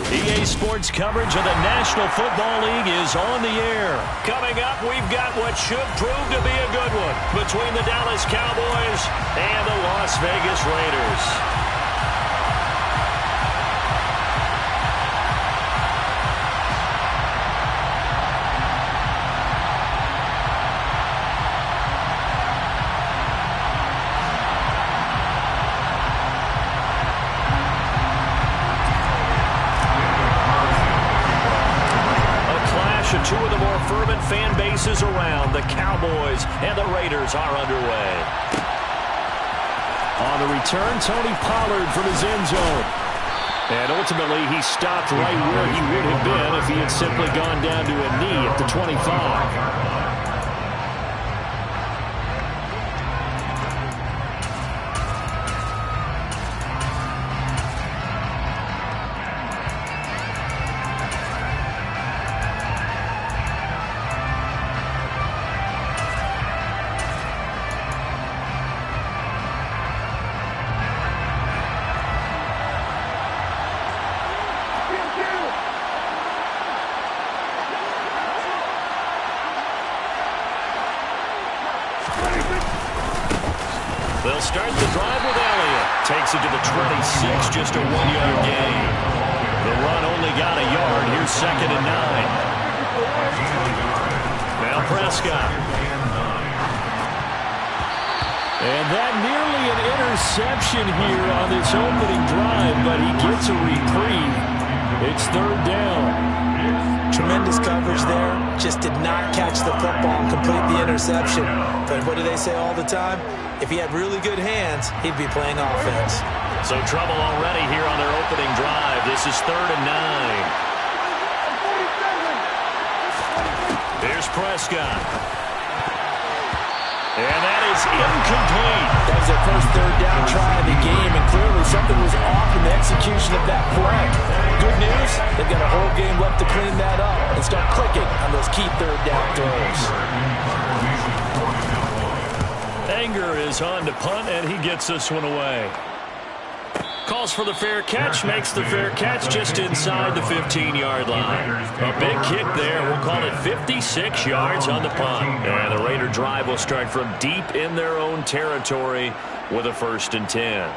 EA Sports coverage of the National Football League is on the air. Coming up, we've got what should prove to be a good one between the Dallas Cowboys and the Las Vegas Raiders. Two of the more fervent fan bases around. The Cowboys and the Raiders are underway. On the return, Tony Pollard from his end zone. And ultimately, he stopped right where he would have been if he had simply gone down to a knee at the 25. They'll start the drive with Elliott. Takes it to the 26, just a 1-yard gain. The run only got a yard. Here's 2nd and 9. Now Prescott. And that nearly an interception here on this opening drive, but he gets a reprieve. It's 3rd down. Tremendous coverage there. Just did not catch the football and complete the interception. But what do they say all the time? If he had really good hands, he'd be playing offense. So trouble already here on their opening drive. This is 3rd and 9. Here's Prescott. And that is incomplete. That was their first 3rd down try of the game, and clearly something was off in the execution of that play. Good news, they've got a whole game left to clean that up and start clicking on those key 3rd down throws. Anger is on to punt, and he gets this one away. Calls for the fair catch, makes the fair catch just inside the 15-yard line. A big kick there. We'll call it 56 yards on the punt. And the Raider drive will start from deep in their own territory with a 1st and 10.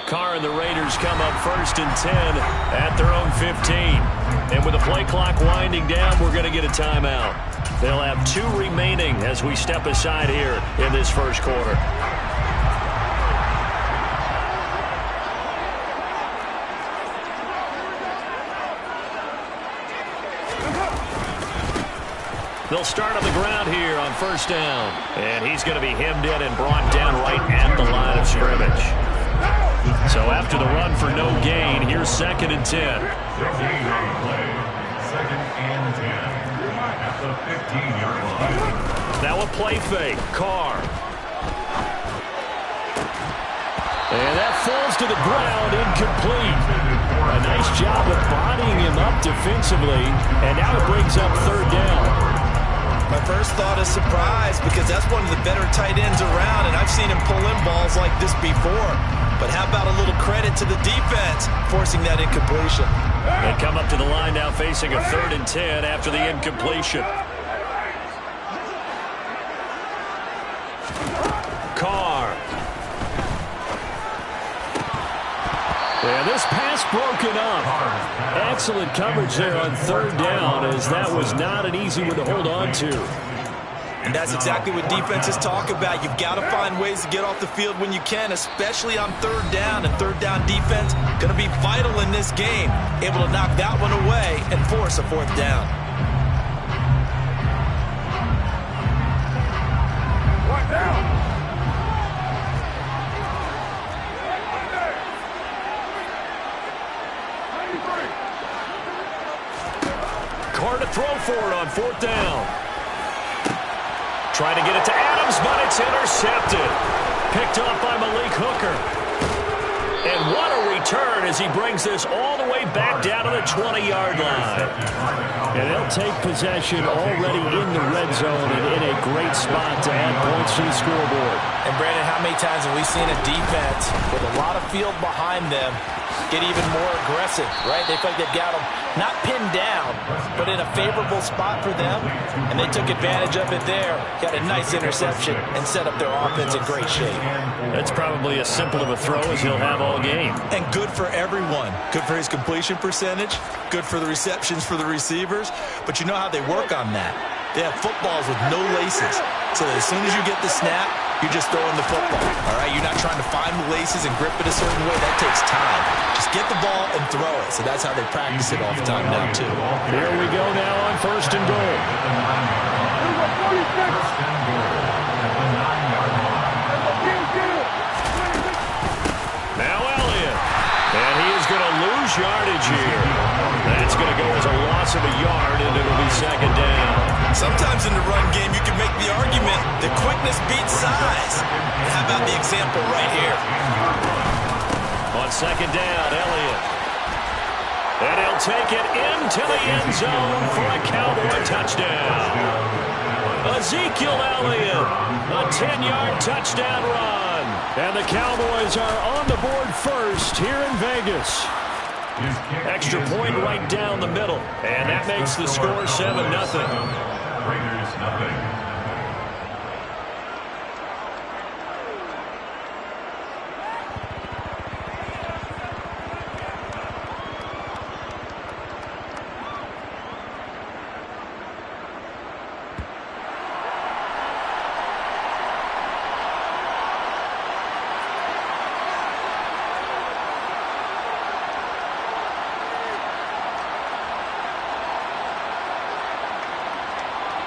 Carr and the Raiders come up 1st and 10 at their own 15. And with the play clock winding down, we're going to get a timeout. They'll have 2 remaining as we step aside here in this first quarter. They'll start on the ground here on 1st down. And he's going to be hemmed in and brought down right at the line of scrimmage. So after the run for no gain, here's 2nd and 10. 2nd and 10 at the 15-yard line. Now a play fake. Carr. And that falls to the ground, incomplete. A nice job of bodying him up defensively, and now it brings up 3rd down. My first thought is surprise, because that's one of the better tight ends around, and I've seen him pull in balls like this before. But how about a little credit to the defense forcing that incompletion? They come up to the line now facing a 3rd and 10 after the incompletion. Carr. And this pass broken up. Excellent coverage there on 3rd down, as that was not an easy one to hold on to. And that's exactly what defenses talk about. You've got to find ways to get off the field when you can, especially on 3rd down. And 3rd down defense going to be vital in this game. Able to knock that one away and force a 4th down. Right down. Carr to throw for it on 4th down. Trying to get it to Adams, but it's intercepted. Picked off by Malik Hooker. And what a return as he brings this all the way back down to the 20-yard line. And they'll take possession already in the red zone and in a great spot to add points to the scoreboard. And, Brandon, how many times have we seen a defense with a lot of field behind them get even more aggressive, right? They feel like they've got them not pinned down, but in a favorable spot for them, and they took advantage of it there, got a nice interception, and set up their offense in great shape. That's probably as simple of a throw as he'll have all game. And good for everyone. Good for his completion percentage, good for the receptions for the receivers, but you know how they work on that. They have footballs with no laces, so that as soon as you get the snap, you're just throwing the football, all right? You're not trying to find the laces and grip it a certain way. That takes time. Just get the ball and throw it. So that's how they practice it all the time now, too. Here we go now on 1st and goal. Now Elliott. And he is going to lose yardage here. That's going to go as a loss of a yard, and it'll be 2nd down. Sometimes in the run game, you can make the argument that quickness beats size. And how about the example right here? On 2nd down, Elliott. And he'll take it into the end zone for a Cowboy touchdown. Ezekiel Elliott, a 10-yard touchdown run. And the Cowboys are on the board first here in Vegas. Extra point right down the middle. And that makes the score 7-0. Raiders, nothing.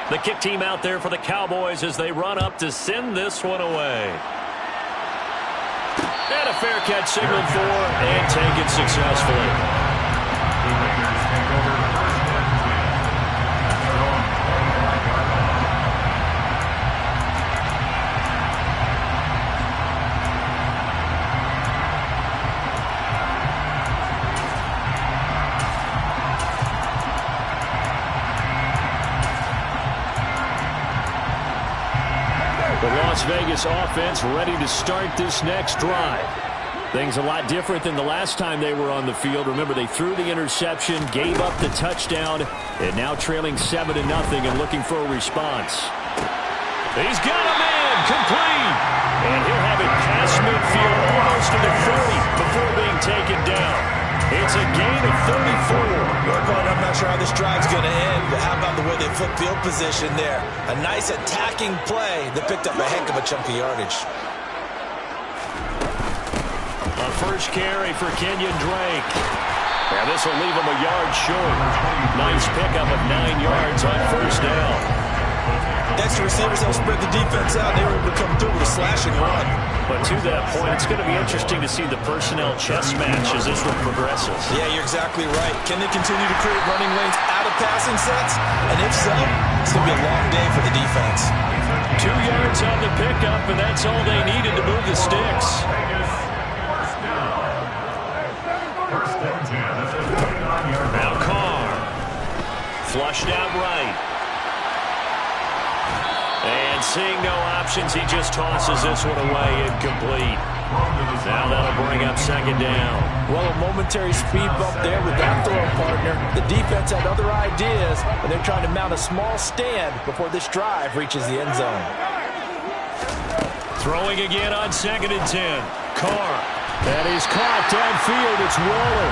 The kick team out there for the Cowboys as they run up to send this one away. And a fair catch signaled for and taken successfully. The Las Vegas offense ready to start this next drive. Things a lot different than the last time they were on the field. Remember, they threw the interception, gave up the touchdown, and now trailing 7-0 and looking for a response. He's got a man complete. And he'll have it past midfield almost to the 30 before being taken down. It's a gain of 34. I'm not sure how this drive's going to end, but how about the way they flip field position there? A nice attacking play that picked up a heck of a chunk of yardage. A first carry for Kenyon Drake. Now this will leave him a yard short. Nice pickup of 9 yards on 1st down. Extra receivers help spread the defense out. They were able to come through with a slashing run. But to that point, it's going to be interesting to see the personnel chess match as this one progresses. Yeah, you're exactly right. Can they continue to create running lanes out of passing sets? And if so, it's going to be a long day for the defense. 2 yards on the pickup, and that's all they needed to move the sticks. Now Carr. Flushed out right. And seeing no options, he just tosses this one away incomplete. Now that'll bring up 2nd down. Well, a momentary speed bump there with that throw partner. The defense had other ideas, and they're trying to mount a small stand before this drive reaches the end zone. Throwing again on 2nd and 10. Carr. And he's caught downfield. It's Waller.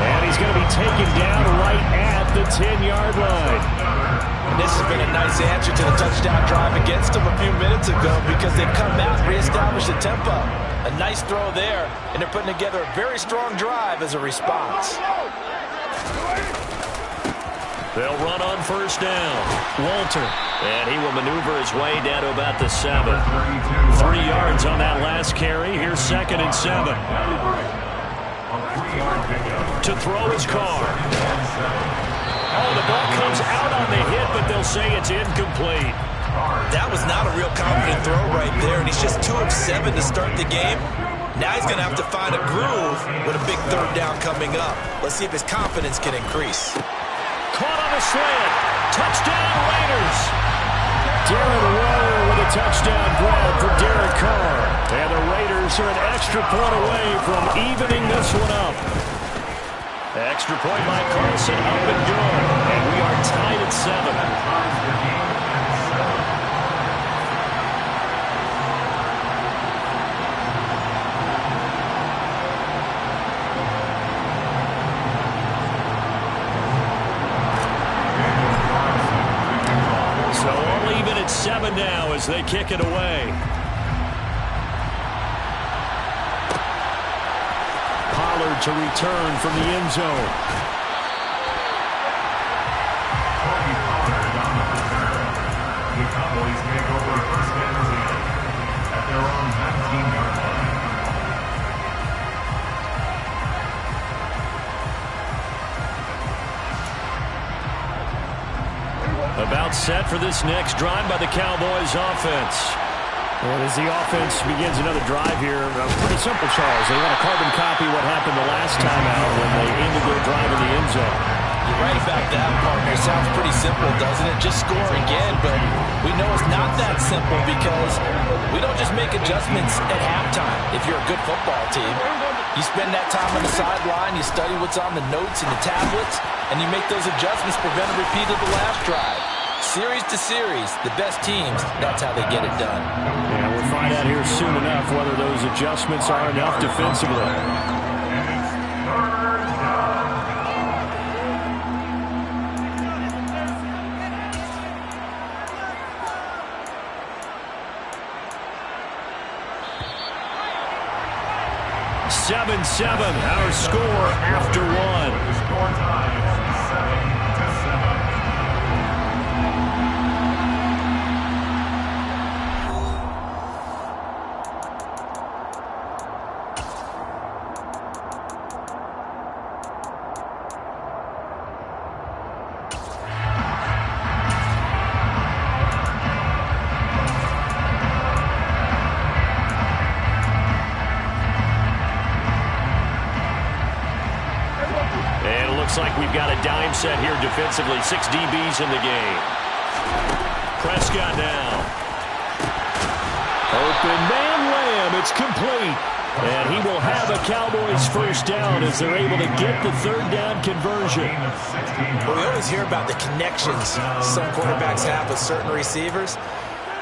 And he's going to be taken down right at the 10-yard line. And this has been a nice answer to the touchdown drive against them a few minutes ago because they've come out and reestablished the tempo. A nice throw there, and they're putting together a very strong drive as a response. They'll run on 1st down. Walter. And he will maneuver his way down to about the 7. 3 yards on that last carry. Here's 2nd and 7. To throw his Carr. Oh, the ball comes out on the hit, but they'll say it's incomplete. That was not a real confident throw right there, and he's just 2 of 7 to start the game. Now he's going to have to find a groove with a big third down coming up. Let's see if his confidence can increase. Caught on a slant. Touchdown, Raiders. Darren Waller with a touchdown grab for Derek Carr. And the Raiders are an extra point away from evening this one up. Extra point by Carlson, up and good. And we are tied at 7. So all even at 7 now as they kick it away. Pollard to return from the end zone. The Cowboys take over first and 10 at their own 19-yard line. About set for this next drive by the Cowboys offense. And as the offense begins another drive here, pretty simple, Charles. They want to carbon copy what happened the last time out when they ended their drive in the end zone. You're right about that, partner. Sounds pretty simple, doesn't it? Just score again, but we know it's not that simple because we don't just make adjustments at halftime. If you're a good football team, you spend that time on the sideline, you study what's on the notes and the tablets, and you make those adjustments, prevent a repeat of the last drive. Series to series, the best teams, that's how they get it done. Yeah, we'll find out here soon enough whether those adjustments are enough defensively. Seven, our score after one. Score time 7-7. Like we've got a dime set here defensively. 6 DBs in the game. Prescott now. Open man Lamb. It's complete. And he will have a Cowboys first down as they're able to get the third down conversion. Well, we always hear about the connections some quarterbacks have with certain receivers.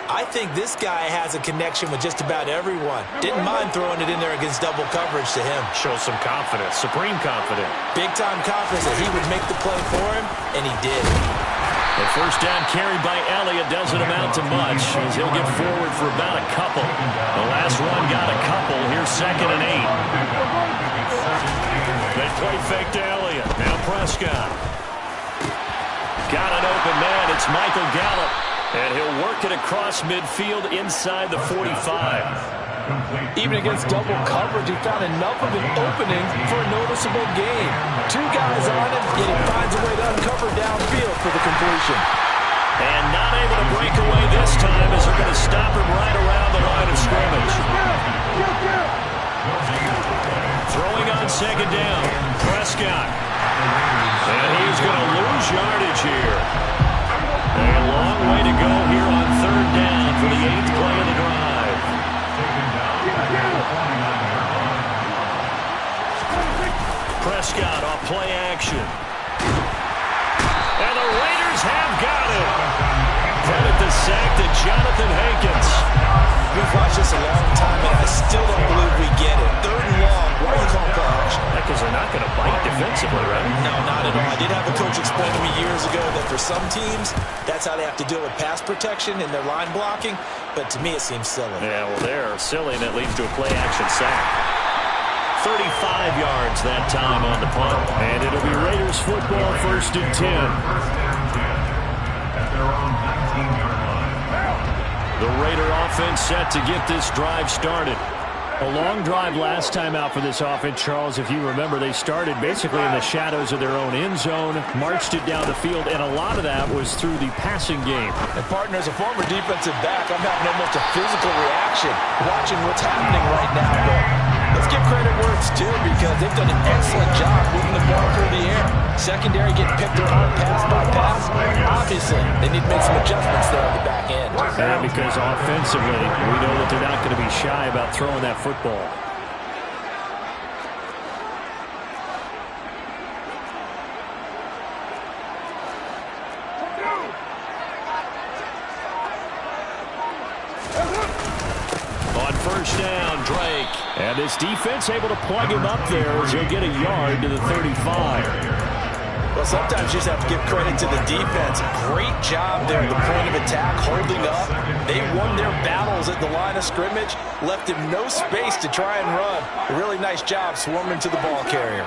I think this guy has a connection with just about everyone. Didn't mind throwing it in there against double coverage to him. Shows some confidence, supreme confidence. Big-time confidence that he would make the play for him, and he did. The first down carried by Elliott doesn't amount to much as he'll get forward for about a couple. The last run got a couple. Here's 2nd and 8. They play fake to Elliott. Now Prescott. Got an open man. It's Michael Gallup. And he'll work it across midfield inside the 45. Even against double coverage, he found enough of an opening for a noticeable gain. 2 guys on him, yet he finds a way to uncover downfield for the completion. And not able to break away this time as they're going to stop him right around the line of scrimmage. Throwing on 2nd down, Prescott. And he's going to lose yardage here. A long way to go here on 3rd down for the 8th play of the drive. Prescott off play action. And the Raiders have got it. Credit the sack to Jonathan Hankins. We've watched this a long time, and I still don't believe we get it. 3rd and long. Why are you calling play action? Because they're not going to bite defensively, right? No, not at all. I did have a coach explain to me years ago that for some teams, that's how they have to deal with pass protection in their line blocking. But to me, it seems silly. Yeah, well, they're silly, and it leads to a play-action sack. 35 yards that time on the punt. And it'll be Raiders football, 1st and 10. At their own 19-yard line. The Raider offense set to get this drive started. A long drive last time out for this offense, Charles. If you remember, they started basically in the shadows of their own end zone, marched it down the field, and a lot of that was through the passing game. And partner, as a former defensive back, I'm having almost a physical reaction watching what's happening right now. But let's give credit where it's due because they've done an excellent job moving the ball through the air. Secondary getting picked apart pass by pass. Obviously, they need to make some adjustments there on the back end. Yeah, because offensively, we know that they're not going to be shy about throwing that football. On first down, Drake. And this defense able to plug him up there as he'll get a yard to the 35. Well, sometimes you just have to give credit to the defense. Great job there at the point of attack, holding up. They won their battles at the line of scrimmage, left him no space to try and run. A really nice job swarming to the ball carrier.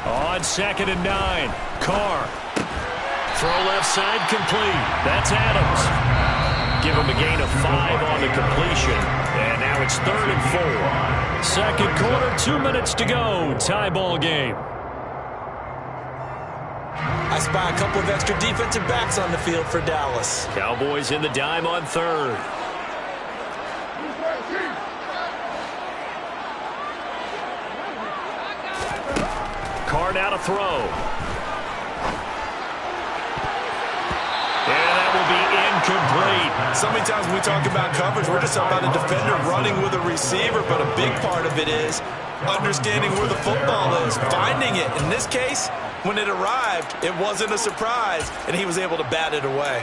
On 2nd and 9, Carr. Throw left side complete. That's Adams. Give him a gain of 5 on the completion. And now it's 3rd and 4. Second quarter, 2 minutes to go. Tie ball game. I spy a couple of extra defensive backs on the field for Dallas. Cowboys in the dime on 3rd. Carr now to throw. And that will be incomplete. So many times when we talk about coverage, we're just talking about a defender running with a receiver, but a big part of it is understanding where the football is, finding it. In this case, when it arrived, it wasn't a surprise, and he was able to bat it away.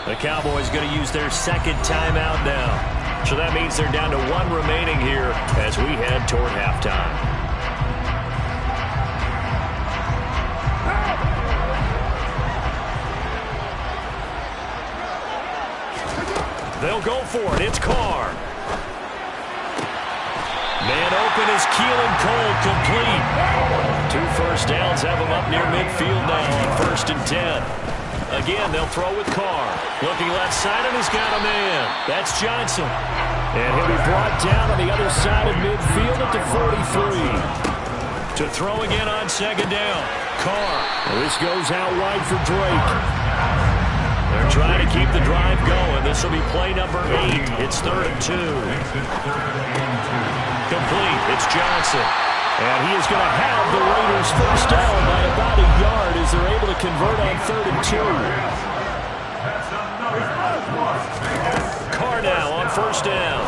The Cowboys going to use their second timeout now. So that means they're down to 1 remaining here as we head toward halftime. They'll go for it. It's Carr. Man open is Keelan Cole, complete. 2 first downs have him up near midfield now on 1st and 10. Again, they'll throw with Carr. Looking left side, and he's got a man. That's Johnson. And he'll be brought down on the other side of midfield at the 43. To throw again on 2nd down. Carr. This goes out wide for Drake. They're trying to keep the drive going. This will be play number 8. It's 3rd and 2. Complete. It's Johnson. And he is going to have the Raiders first down by about a yard as they're able to convert on 3rd and 2. Carr now on 1st down.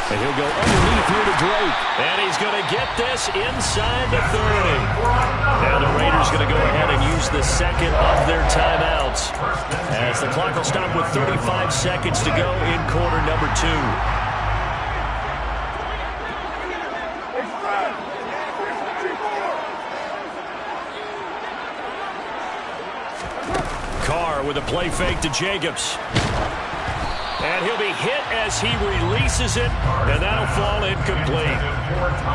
And he'll go underneath here to Drake. And he's going to get this inside the 30. Now the Raiders going to go ahead and use the second of their timeouts as the clock will stop with 35 seconds to go in quarter number 2. Carr with a play fake to Jacobs. And he'll be hit as he releases it, and that'll fall incomplete.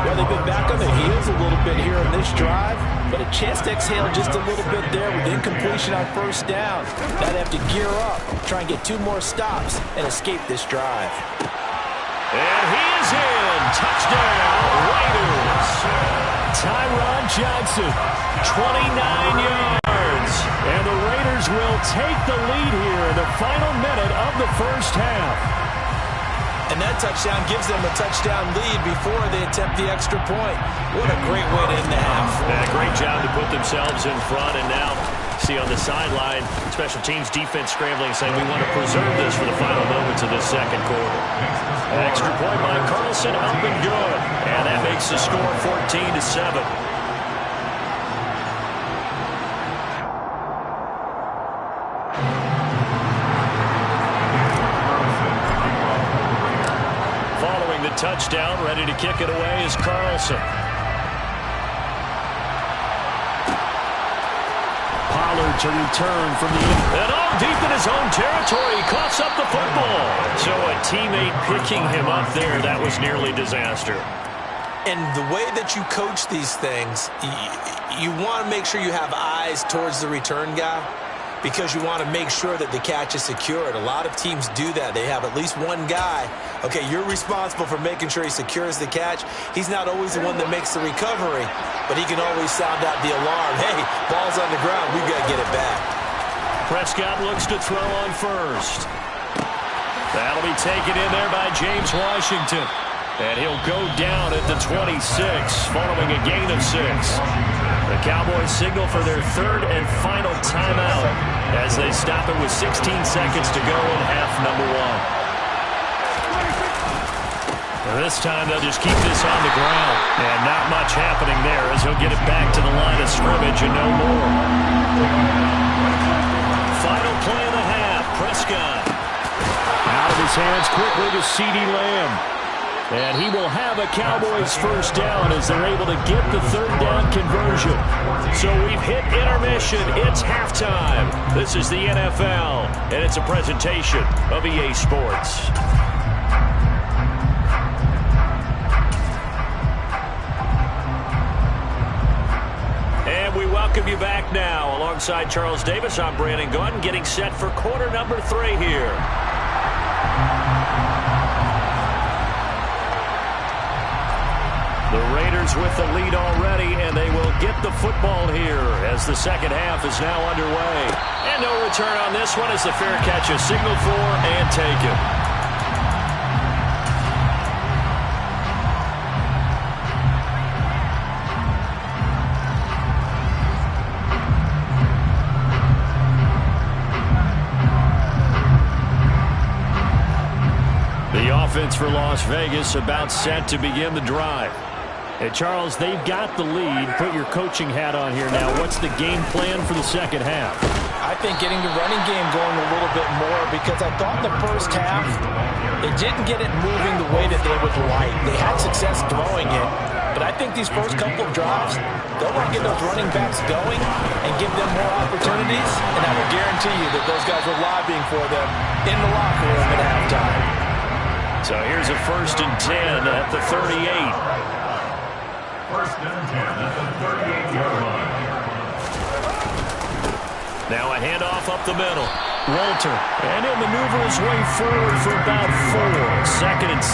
Well, they've been back on their heels a little bit here in this drive, but a chance to exhale just a little bit there with incompletion on 1st down. Now they have to gear up, try and get 2 more stops, and escape this drive. And he is in. Touchdown, Raiders. Tyron Johnson, 29 yards. And the Raiders will take the lead here in the final minute of the first half. And that touchdown gives them a touchdown lead before they attempt the extra point. What a great way to end the half. Yeah, great job to put themselves in front. And now, see on the sideline, special teams defense scrambling, saying we want to preserve this for the final moments of this second quarter. An extra point by Carlson, up and good. And that makes the score 14-7. Following the touchdown, ready to kick it away is Carlson. Pollard to return from the and all deep in his own territory. He coughs up the football. So a teammate picking him up there, that was nearly disaster. And the way that you coach these things, you want to make sure you have eyes towards the return guy because you want to make sure that the catch is secured. A lot of teams do that. They have at least one guy. Okay, you're responsible for making sure he secures the catch. He's not always the one that makes the recovery, but he can always sound out the alarm. Hey, ball's on the ground. We've got to get it back. Prescott looks to throw on first. That'll be taken in there by James Washington. And he'll go down at the 26 following a gain of 6. The Cowboys signal for their third and final timeout as they stop it with 16 seconds to go in half number 1. And this time they'll just keep this on the ground. And not much happening there as he'll get it back to the line of scrimmage and no more. Final play of the half. Prescott. Out of his hands quickly to CeeDee Lamb. And he will have a Cowboys first down as they're able to get the third down conversion. So we've hit intermission. It's halftime. This is the NFL, and it's a presentation of EA Sports. And we welcome you back now. Alongside Charles Davis, I'm Brandon Gunn, getting set for quarter number 3 here. The Raiders with the lead already, and they will get the football here as the second half is now underway. And no return on this one as the fair catch is signaled for and taken. The offense for Las Vegas about set to begin the drive. Hey, Charles, they've got the lead. Put your coaching hat on here now. What's the game plan for the second half? I think getting the running game going a little bit more because I thought the first half, they didn't get it moving the way that they would like. They had success throwing it, but I think these first couple of drives, they'll want to get those running backs going and give them more opportunities, and I will guarantee you that those guys were lobbying for them in the locker room at halftime. So here's a 1st and 10 at the 38. First and 10 at the 38-yard line. Now a handoff up the middle. Walter, and he'll maneuver his way forward for about 4. 2nd and 6.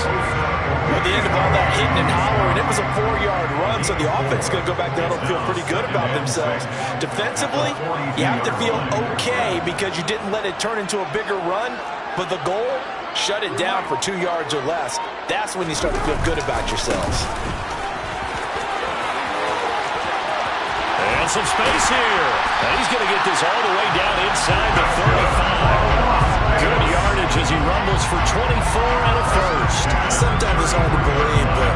At the end of all that hitting and hollering, it was a 4-yard run, so the offense is going to go back there and feel pretty good about themselves. Defensively, you have to feel okay because you didn't let it turn into a bigger run, but the goal, shut it down for 2 yards or less. That's when you start to feel good about yourselves. And some space here. And he's going to get this all the way down inside the 35. Good yardage as he rumbles for 24 and a first. Sometimes it's hard to believe, but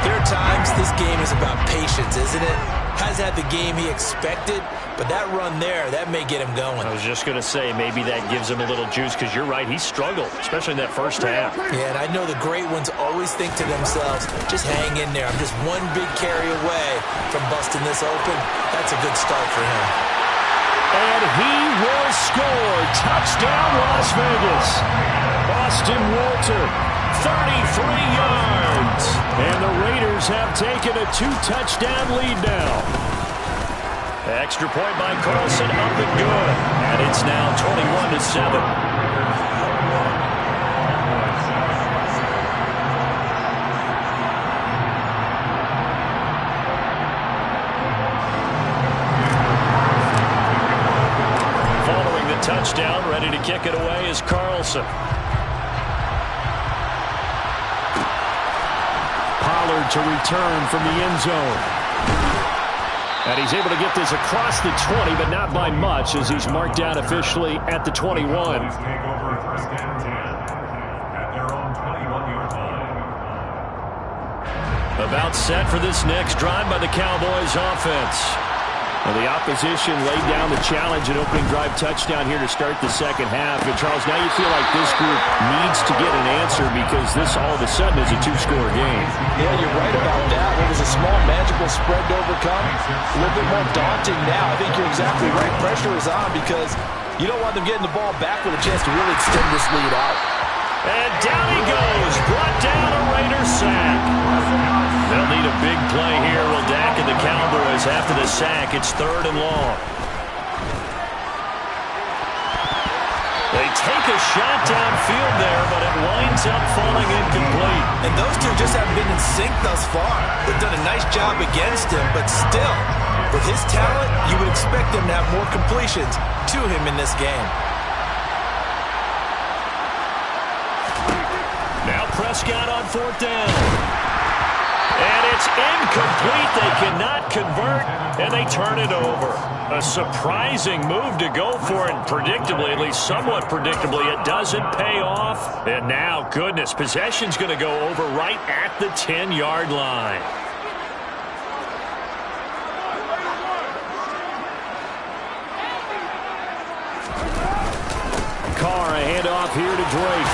there are times this game is about patience, isn't it? Has had the game he expected, but that run there, that may get him going. I was just going to say, maybe that gives him a little juice, because you're right, he struggled, especially in that first half. Yeah, and I know the great ones always think to themselves, just hang in there. I'm just one big carry away from busting this open. That's a good start for him. And he will score. Touchdown, Las Vegas. Austin Walter, 33 yards. And the Raiders have taken a 2-touchdown lead now. Extra point by Carlson, up and good. And it's now 21-7. Touchdown, ready to kick it away is Carlson. Pollard to return from the end zone. And he's able to get this across the 20, but not by much as he's marked down officially at the 21. About set for this next drive by the Cowboys offense. Well, the opposition laid down the challenge and opening drive touchdown here to start the second half. And, Charles, now you feel like this group needs to get an answer because this all of a sudden is a 2-score game. Yeah, you're right about that. It was a small, magical spread to overcome. A little bit more daunting now. I think you're exactly right. Pressure is on because you don't want them getting the ball back with a chance to really extend this lead out. And down he goes. Brought down a Raider sack. They'll need a big play here. Will Dak and the Cowboys after the sack. It's 3rd and long. They take a shot downfield there, but it winds up falling incomplete. And those two just haven't been in sync thus far. They've done a nice job against him, but still, with his talent, you would expect them to have more completions to him in this game. Now Prescott on 4th down. And it's incomplete. They cannot convert, and they turn it over. A surprising move to go for it, predictably, at least somewhat predictably. It doesn't pay off. And now, goodness, possession's going to go over right at the 10-yard line. Carr, a handoff here to Drake.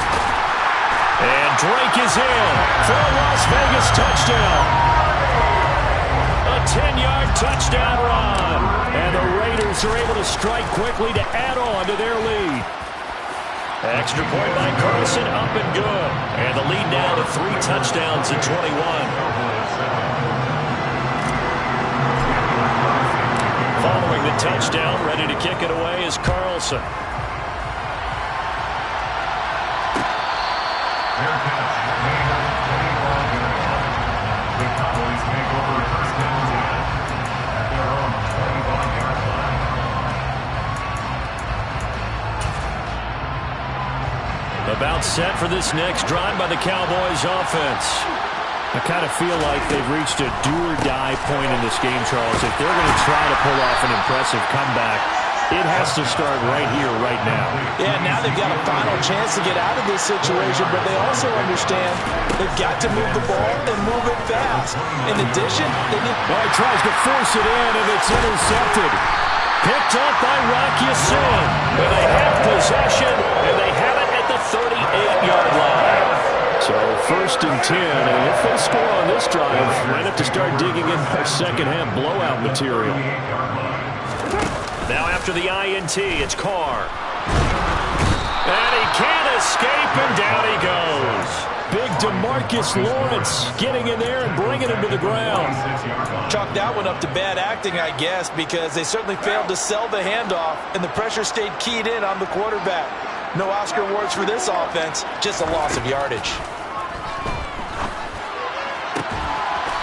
And Drake is in for a Las Vegas touchdown. A 10-yard touchdown run. And the Raiders are able to strike quickly to add on to their lead. Extra point by Carlson, up and good. And the lead now to 3 touchdowns at 21. Following the touchdown, ready to kick it away is Carlson. About set for this next drive by the Cowboys offense. I kind of feel like they've reached a do-or-die point in this game, Charles. If they're going to try to pull off an impressive comeback, it has to start right here, right now. Yeah, now they've got a final chance to get out of this situation, but they also understand they've got to move the ball and move it fast. In addition, they need... Well, he tries to force it in, and it's intercepted. Picked up by Rocky Sin. And they have possession, and they have it at the 38-yard line. So 1st and 10, and if they score on this drive, might have to start digging in their second-half blowout material. Now after the INT, it's Carr. And he can't escape, and down he goes. Big DeMarcus Lawrence getting in there and bringing him to the ground. Chalk that one up to bad acting, I guess, because they certainly failed to sell the handoff, and the pressure stayed keyed in on the quarterback. No Oscar awards for this offense, just a loss of yardage.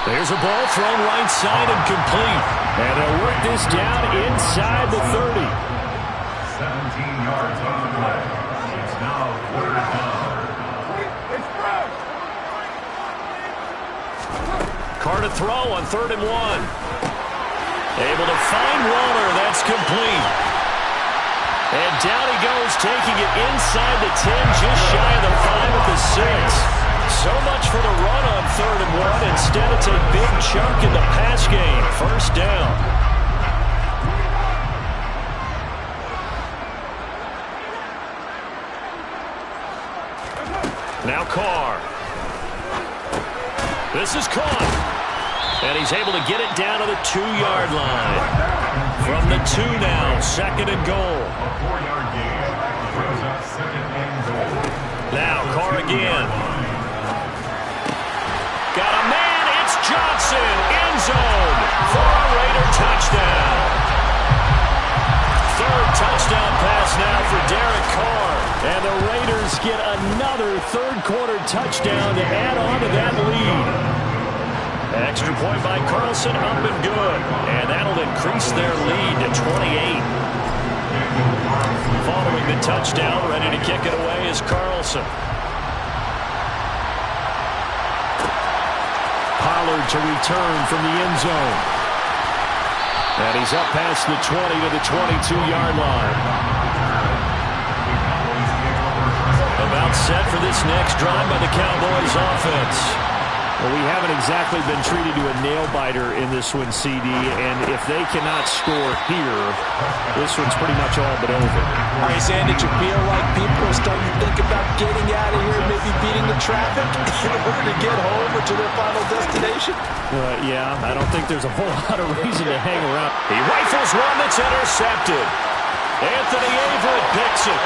There's a ball thrown right side and complete. And they'll work this down inside the 30. 17 yards on the play. It's now 3rd down. Carr to throw on 3rd and 1. Able to find Waller. That's complete. And down he goes, taking it inside the 10, just shy of the 5 at the 6. So much for the run on 3rd and 1. Instead, it's a big chunk in the pass game. 1st down. Now Carr. This is caught. And he's able to get it down to the 2-yard line. From the 2 now, 2nd and goal. A 4-yard gain. Throws up 2nd and goal. Now Carr again. Got a man, it's Johnson, end zone for a Raider touchdown. 3rd touchdown pass now for Derek Carr. And the Raiders get another 3rd-quarter touchdown to add on to that lead. Extra point by Carlson, up and good. And that'll increase their lead to 28. Following the touchdown, ready to kick it away is Carlson. Pollard to return from the end zone. And he's up past the 20 to the 22-yard line. About set for this next drive by the Cowboys offense. Well, we haven't exactly been treated to a nail-biter in this one, CD, and if they cannot score here, this one's pretty much all but over. Are you saying that you feel like people are starting to think about getting out of here, maybe beating the traffic in order to get home or to their final destination? Yeah, I don't think there's a whole lot of reason to hang around. He rifles one that's intercepted. Anthony Averett picks it.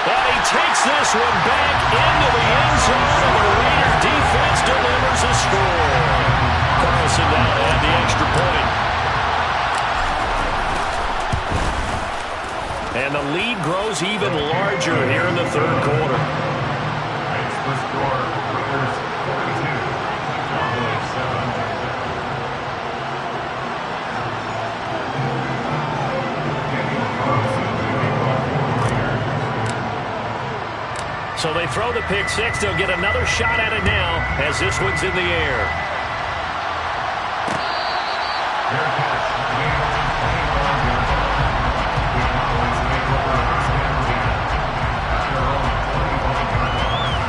And he takes this one back into the end zone, and the Raider defense delivers a score. Carlson now to add the extra point. And the lead grows even larger here in the third quarter. Extra score, Raiders 42, Cowboys 7. So they throw the pick six. They'll get another shot at it now as this one's in the air. Their catch, gain of 21 yards. The Cowboys make over a first down lead at their own 21-yard line.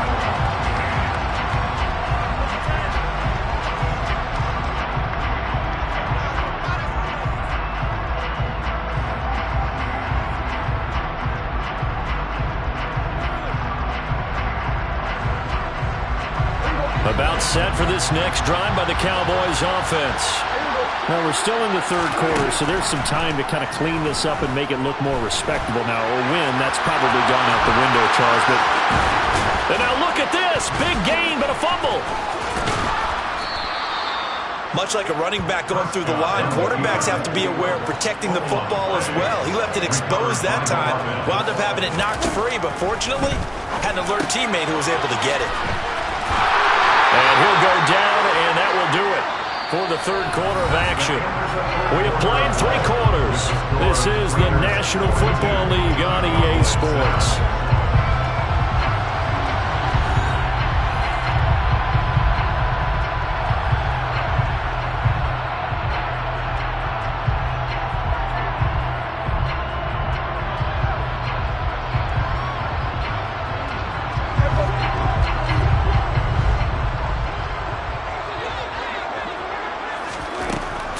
About set for this next drive by the Cowboys offense. Now, we're still in the third quarter, so there's some time to kind of clean this up and make it look more respectable now. Or win, that's probably gone out the window, Charles. But and now look at this. Big gain, but a fumble. Much like a running back going through the line, quarterbacks have to be aware of protecting the football as well. He left it exposed that time, wound up having it knocked free, but fortunately, had an alert teammate who was able to get it. And he'll go down, and that will do it for the third quarter of action. We have played 3 quarters. This is the National Football League on EA Sports.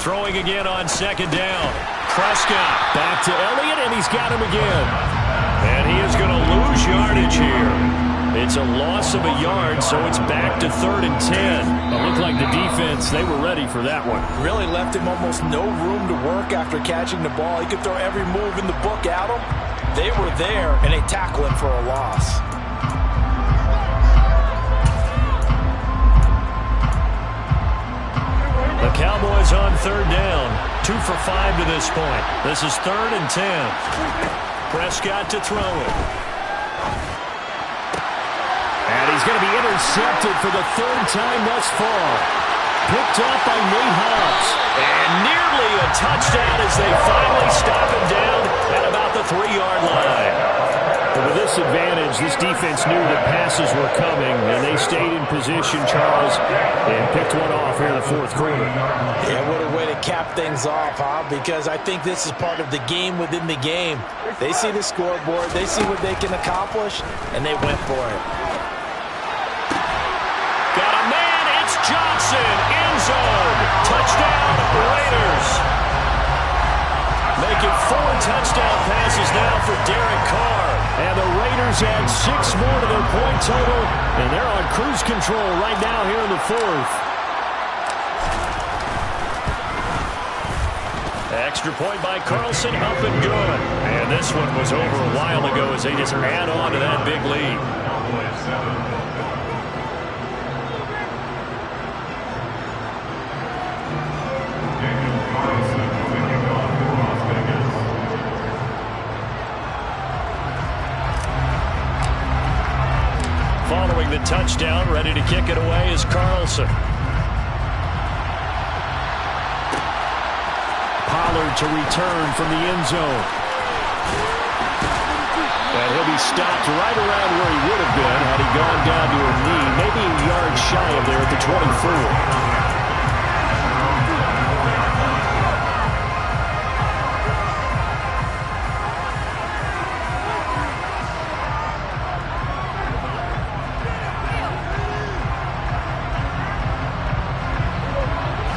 Throwing again on second down. Prescott back to Elliott, and he's got him again. And he is going to lose yardage here. It's a loss of a yard, so it's back to 3rd and 10. It looked like the defense, they were ready for that one. Really left him almost no room to work after catching the ball. He could throw every move in the book at him. They were there, and they tackle him for a loss. The Cowboys on 3rd down. 2 for 5 to this point. This is 3rd and 10. Prescott to throw it. And he's going to be intercepted for the 3rd time thus far. Picked off by Nate Hobbs. And nearly a touchdown as they finally stop him down at about the 3-yard line. But with this advantage, this defense knew that passes were coming, and they stayed in position, Charles, and picked one off here in the 4th quarter. Yeah, what a way to cap things off, huh? Because I think this is part of the game within the game. They see the scoreboard, they see what they can accomplish, and they went for it. Got a man, it's Johnson, end zone, touchdown, Raiders. Making 4 touchdown passes now for Derek Carr. And the Raiders add 6 more to their point total, and they're on cruise control right now here in the 4th. Extra point by Carlson, up and good. And this one was over a while ago as they just add on to that big lead. Cowboys 7. Following the touchdown, ready to kick it away is Carlson. Pollard to return from the end zone. And he'll be stopped right around where he would have been had he gone down to a knee, maybe a yard shy of there at the 24.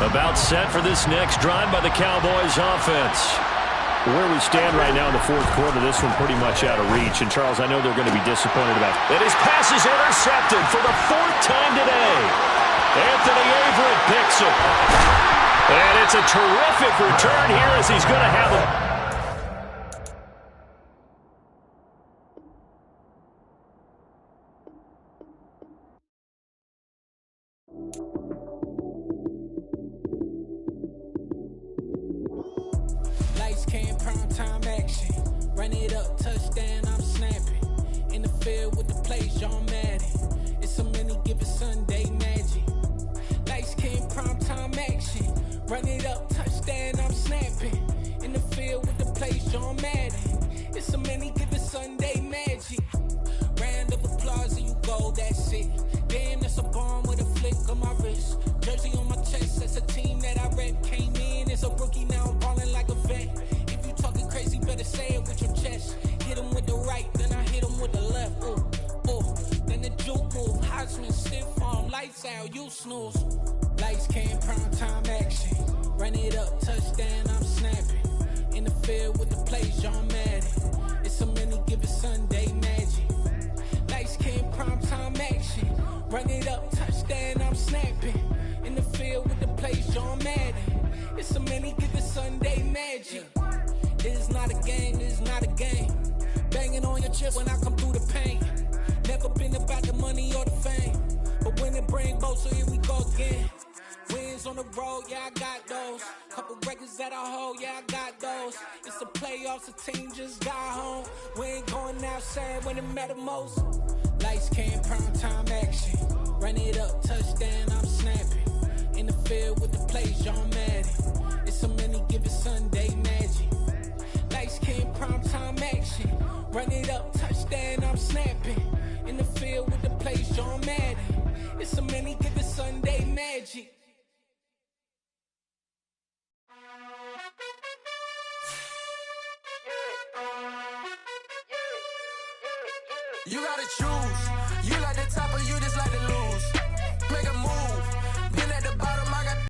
About set for this next drive by the Cowboys offense. Where we stand right now in the 4th quarter, this one pretty much out of reach. And, Charles, I know they're going to be disappointed about it. And his pass is intercepted for the 4th time today. Anthony Averett picks it. And it's a terrific return here as he's going to have a... touchdown, I'm snapping. In the field with the plays, John Madden. It's a many given Sunday magic. Lights came primetime action. Run it up, touchdown, I'm snapping. In the field with the plays, John Madden. It's a many given Sunday magic. Round of applause and you go, that's it. Damn, that's a bomb with a flick on my wrist. Jersey on my chest, that's a team that I rep. Came in as a rookie, now I'm ballin' like a vet. If you talking crazy, better say it with your chest. Hit him with the right, then I hit him with the left. Ooh, ooh, then the juke move. Heisman stiff arm, lights out, you snooze. Lights came, primetime action. Run it up, touchdown, I'm snapping. In the field with the plays, John Madden. It's a many given Sunday magic. Lights came, primetime action. Run it up, touchdown, I'm snapping. In the field with the plays, John Madden. It's a many given Sunday magic. This is not a game, this is not a game. Banging on your chest when I come through the pain. Never been about the money or the fame, but when it bring both, so here we go again. Wins on the road, yeah, I got those. Couple records that I hold, yeah, I got those. It's the playoffs, the team just got home. We ain't going outside when it matter most. Lights came, primetime action. Run it up, touchdown, I'm snapping. In the field with the plays, John Madden. It's a many given Sunday magic. Lights came, primetime action. Run it up, touchdown, I'm snapping. In the field with the plays, John Madden. It's a many given Sunday magic. You gotta choose. You like the top or you just like the